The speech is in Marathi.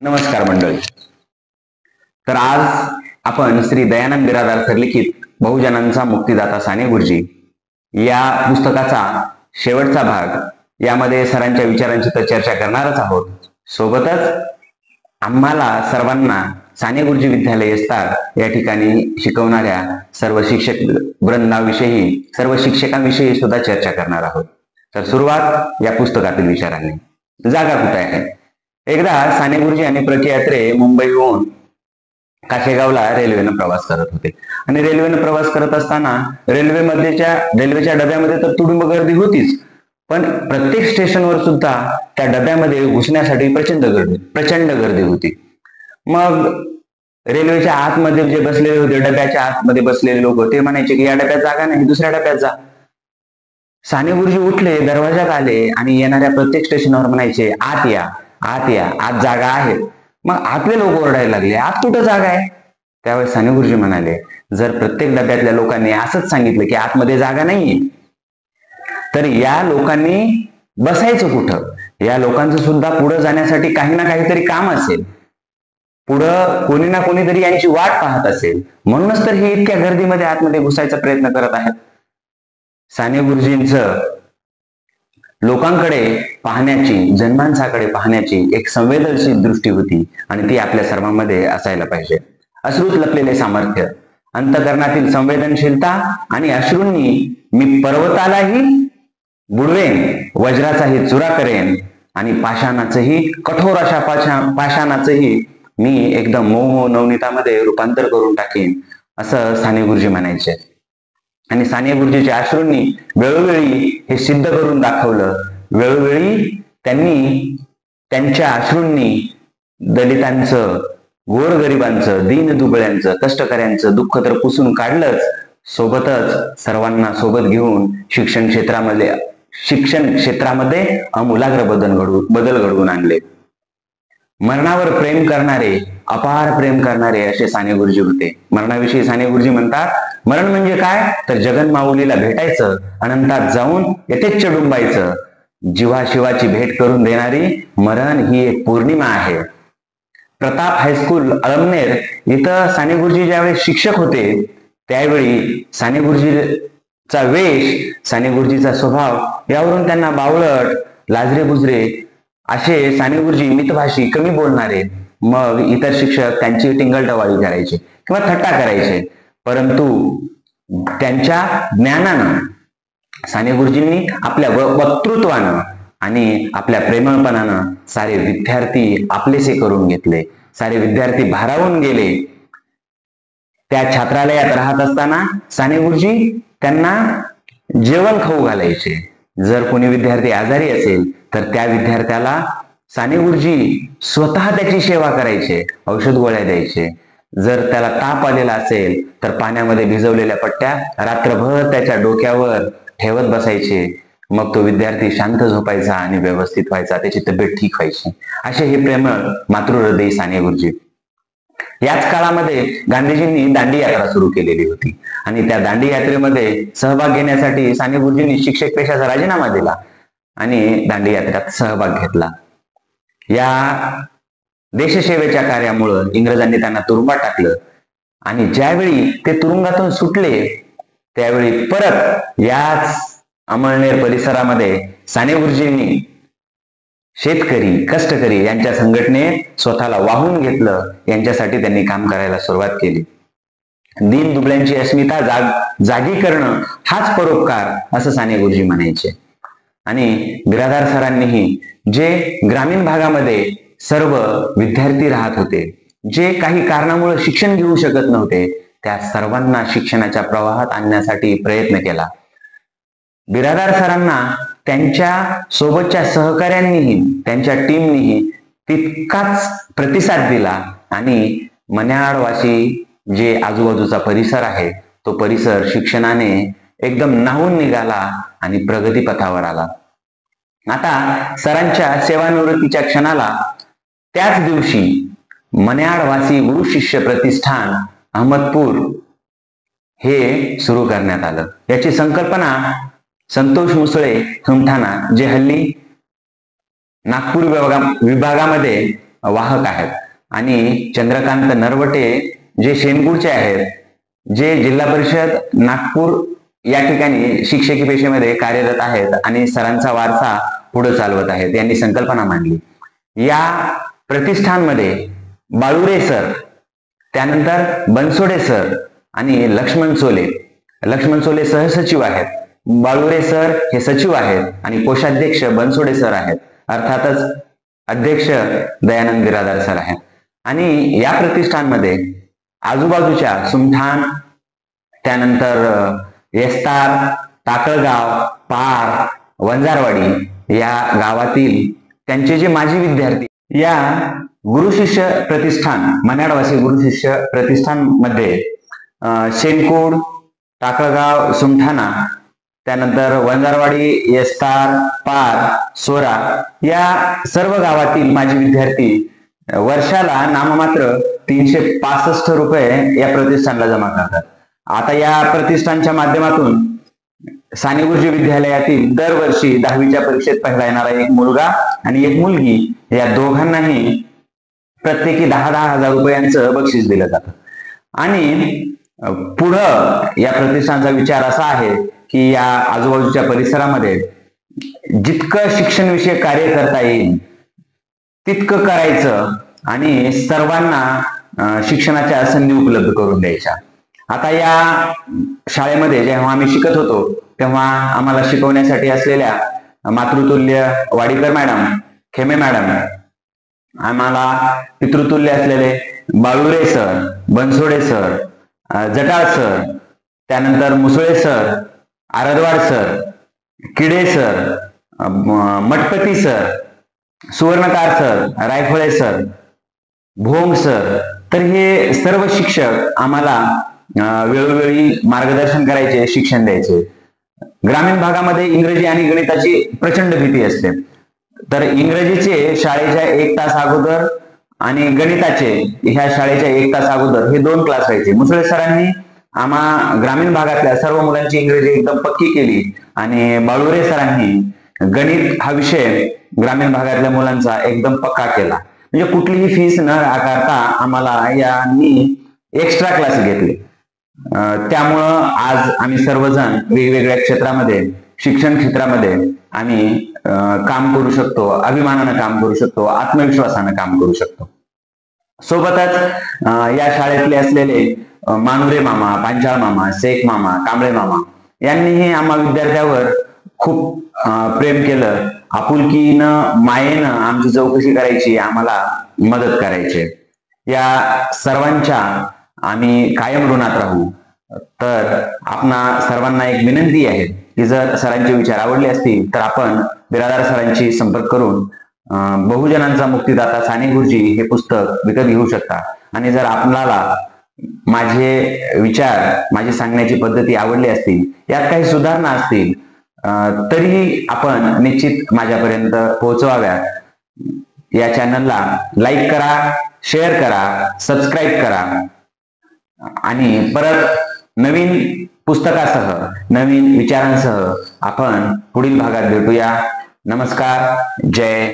नमस्कार मंडळी. तर आज आपण श्री दयानंद बिरादार सर लिखित बहुजनांचा मुक्तिदाता साने गुरुजी या पुस्तकाचा शेवटचा भाग यामध्ये सरांच्या विचारांची तर चर्चा करणारच आहोत. सोबतच आम्हाला सर्वांना साने गुरुजी विद्यालय येस्तार या ठिकाणी शिकवणाऱ्या सर्व शिक्षक वृंदाविषयी सर्व शिक्षकांविषयी सुद्धा चर्चा करणार आहोत. तर सुरुवात या पुस्तकातील विचारांनी. जागा कुठे आहे? एकदा साने गुरुजी आणि प्रख्यात्रे मुंबईहून काशेगावला रेल्वेनं प्रवास करत होते आणि रेल्वेनं प्रवास करत असताना रेल्वेच्या डब्यामध्ये तर तुडुंब गर्दी होतीच, पण प्रत्येक स्टेशनवर सुद्धा त्या डब्यामध्ये घुसण्यासाठी प्रचंड गर्दी होती. मग रेल्वेच्या आतमध्ये जे बसलेले होते, डब्याच्या आतमध्ये बसलेले लोक ते म्हणायचे की या डब्यात जागा नाही, दुसऱ्या डब्यात जा. साने गुरुजी उठले, दरवाजात आले आणि येणाऱ्या प्रत्येक स्टेशनवर म्हणायचे आत या, आत या, आत जागा आहे. मग आतले लोक ओरडायला लागले, आत कुठं जागा आहे? त्यावेळेस साने गुरुजी म्हणाले, जर प्रत्येक डब्यातल्या लोकांनी असंच सांगितलं की आतमध्ये जागा नाहीये, तर या लोकांनी बसायचं कुठं? या लोकांचं सुद्धा पुढे जाण्यासाठी काही ना काहीतरी काम असेल, पुढं कोणी ना कोणीतरी यांची वाट पाहत असेल, म्हणूनच तर हे इतक्या गर्दीमध्ये आतमध्ये घुसायचा प्रयत्न करत आहेत. साने गुरुजींचं लोकांकडे पाहण्याची, जनमानसाकडे पाहण्याची एक संवेदनशील दृष्टी होती आणि ती आपल्या सर्वांमध्ये असायला पाहिजे. अश्रूत लपलेले सामर्थ्य, अंतकरणातील संवेदनशीलता आणि अश्रूंनी मी पर्वतालाही बुडवेन, वज्राचाही चुरा करेन आणि कठोर अशा पाषाणाचंही मी एकदम मोह नवनीतामध्ये रूपांतर करून टाकेन, असं साने गुरुजी म्हणायचे. आणि साने गुरुजीच्या अश्रूंनी वेळोवेळी हे सिद्ध करून दाखवलं. वेळोवेळी त्यांनी त्यांच्या अश्रूंनी दलितांचं, गोरगरिबांचं, दीनदुबळ्यांचं, कष्टकऱ्यांचं दुःख तर पुसून काढलंच, सोबतच सर्वांना सोबत घेऊन शिक्षण क्षेत्रामध्ये आमूलाग्र बदल घडवून आणले. मरणावर प्रेम करणारे, अपार प्रेम करणारे असे साने गुरुजी होते. मरणाविषयी साने गुरुजी म्हणतात, मरण म्हणजे काय? तर जगन्माऊलीला भेटायचं, अनंतात जाऊन यथेच्छ डुंबायचं. जीवाशिवाची भेट करून देणारी मरण ही एक पौर्णिमा आहे. प्रताप हायस्कूल अळमनेर इथं साने गुरुजी ज्यावेळी शिक्षक होते, त्यावेळी साने गुरुजीचा वेश, साने गुरुजीचा स्वभाव यावरून त्यांना बावळट, लाजरे बुजरे असे साने गुरुजी मितभाषी, कमी बोलणारे, मग इतर शिक्षक त्यांची टिंगलटवाळी करायचे किंवा थट्टा करायचे. परंतु त्यांच्या ज्ञानानं साने गुरुजींनी आपल्या वक्तृत्वानं आणि आपल्या प्रेमळपणानं सारे विद्यार्थी आपलेसे करून घेतले. सारे विद्यार्थी भारावून गेले. त्या छात्रालयात राहत असताना साने गुरुजी त्यांना जेवण खाऊ घालायचे. जर कोणी विद्यार्थी आजारी असेल तर त्या विद्यार्थ्याला साने गुरुजी स्वतः त्याची सेवा करायचे, औषध गोळ्या द्यायचे. जर त्याला ताप आलेला असेल तर पाण्यामध्ये भिजवलेल्या पट्ट्या रात्रभर त्याच्या डोक्यावर ठेवत बसायचे. मग तो विद्यार्थी शांत झोपायचा आणि व्यवस्थित व्हायचा, त्याची तब्येत ठीक व्हायची. असे हे प्रेमळ मातृहृदयी साने गुरुजी. याच काळामध्ये गांधीजींनी दांडी यात्रा सुरू केलेली होती आणि त्या दांडी यात्रेमध्ये सहभाग घेण्यासाठी साने गुरुजींनी शिक्षक पेशाचा राजीनामा दिला आणि दांडी यात्रेत सहभाग घेतला. या देशसेवेच्या कार्यामुळं इंग्रजांनी त्यांना तुरुंगात टाकलं आणि ज्यावेळी ते तुरुंगातून सुटले त्यावेळी परत याच अमळनेर परिसरामध्ये साने गुरुजींनी शेतकरी, कष्टकरी यांच्या संघटनेत स्वतःला वाहून घेतलं. यांच्यासाठी त्यांनी काम करायला सुरुवात केली. दीन दुबळ्यांची अस्मिता जागी करणं हाच परोपकार, असं साने गुरुजी म्हणायचे. आणि बिरादार सरांनीही जे ग्रामीण भागामध्ये सर्व विद्यार्थी राहत होते, जे काही कारणामुळे शिक्षण घेऊ शकत नव्हते, त्या सर्वांना शिक्षणाच्या प्रवाहात आणण्यासाठी प्रयत्न केला. बिरादार सरांना त्यांच्या सोबतच्या सहकाऱ्यांनीही, त्यांच्या टीमनीही तितकाच प्रतिसाद दिला आणि मन्याडवासी जे आजूबाजूचा परिसर आहे, तो परिसर शिक्षणाने एकदम न्हावून निघाला आणि प्रगतीपथावर आला. आता सरांच्या सेवानिवृत्तीच्या क्षणाला त्याच दिवशी मन्याडवासी गुरु शिष्य प्रतिष्ठान अहमदपूर हे सुरू करण्यात आलं. याची संकल्पना संतोष मुसळे हिमठाणा, जे हल्ली नागपूर विभागामध्ये वाहक आहेत. आणि चंद्रकांत नरवटे जे शेनपूरचे आहेत, जे जिल्हा परिषद नागपूर या ठिकाणी शिक्षकी पेशेमध्ये कार्यरत आहेत आणि सरांचा वारसा पुढे चालवत आहेत. यांनी संकल्पना मांडली. या प्रतिष्ठानमध्ये बाळुरे सर, त्यानंतर बनसोडे सर आणि लक्ष्मण सोले सहसचिव आहेत. बाळुरे सर हे सचिव आहेत आणि कोषाध्यक्ष बनसोडे सर आहेत. अर्थातच अध्यक्ष दयानंद बिरादार सर आहेत. आणि या प्रतिष्ठानमध्ये आजूबाजूच्या सुमठाण, त्यानंतर येस्तार, टाकळगाव, पार, वंजारवाडी या गावातील त्यांचे जे माजी विद्यार्थी या गुरुशिष्य प्रतिष्ठान, मन्याडवासी गुरुशिष्य प्रतिष्ठान मध्ये शेनकूड, टाकळगाव, सुमठाणा, त्यानंतर वंजारवाडी, येस्तार, पार, सोरा या सर्व गावातील माजी विद्यार्थी वर्षाला नाममात्र 365 रुपये या प्रतिष्ठानला जमा करतात. आता या प्रतिष्ठानच्या माध्यमातून साने गुरुजी विद्यालयातील दरवर्षी 10वीच्या परीक्षेत पहिला येणारा एक मुलगा आणि एक मुलगी या दोघांनाही प्रत्येकी 10,000 रुपयांचं बक्षीस दिलं जातं. आणि पुढं या प्रतिष्ठानचा विचार असा आहे की या आजूबाजूच्या परिसरामध्ये जितकं शिक्षण विषयक कार्य करता येईल तितकं करायचं आणि सर्वांना शिक्षणाच्या संधी उपलब्ध करून द्यायच्या. आता या शाळेमध्ये जेव्हा आम्ही शिकत होतो तेव्हा आम्हाला शिकवण्यासाठी असलेल्या मातृतुल्य वाडीकर मॅडम, खेमे मॅडम, आम्हाला पितृतुल्य असलेले Balure sir, Bansode sir, Jatal sir, त्यानंतर Musale sir, Aradwad sir, Kide sir, Matpati sir, Suvarnakar sir, Rayfale sir, Bhong sir, तर हे सर्व शिक्षक आम्हाला वेळोवेळी मार्गदर्शन करायचे, शिक्षण द्यायचे. ग्रामीण भागामध्ये इंग्रजी आणि गणिताची प्रचंड भीती असते, तर इंग्रजीचे शाळेच्या 1 तास अगोदर आणि गणिताचे ह्या शाळेच्या 1 तास अगोदर हे 2 क्लास व्हायचे. मुसळे सरांनी आम्हा ग्रामीण भागातल्या सर्व मुलांची इंग्रजी एकदम पक्की केली आणि बाळुरे सरांनी गणित हा विषय ग्रामीण भागातल्या मुलांचा एकदम पक्का केला. म्हणजे कुठलीही फीस न आकारता आम्हाला यांनी एक्स्ट्रा क्लास घेतले. त्यामुळं आज आम्ही सर्वजण वेगवेगळ्या क्षेत्रामध्ये, शिक्षण क्षेत्रामध्ये आम्ही काम करू शकतो, अभिमानानं काम करू शकतो, आत्मविश्वासानं काम करू शकतो. सोबतच या शाळेतले असलेले मानुरे मामा, पांचाळ मामा, शेख मामा, कांबळे मामा यांनीही आम्हा विद्यार्थ्यावर खूप प्रेम केलं. आपुलकीनं, मायेनं आमची चौकशी करायची, आम्हाला मदत करायची. या सर्वांच्या आम्ही कायम ऋणात राहू. तर आपणा सर्वांना एक विनंती आहे की जर सरांचे विचार आवडले असतील तर आपण बिरादार सरांशी संपर्क करून बहुजनांचा मुक्तिदाता साने गुरुजी हे पुस्तक विकत घेऊ शकता. आणि जर आपणाला माझे विचार, माझी सांगण्याची पद्धती आवडली असतील, यात काही सुधारणा असतील तरीही आपण निश्चित माझ्यापर्यंत पोहोचवाव्यात. या चॅनलला लाईक करा, शेअर करा, सबस्क्राईब करा आणि परत नवीन पुस्तकासह, नवीन विचारांसह आपण पुढील भागात भेटूया. नमस्कार. जय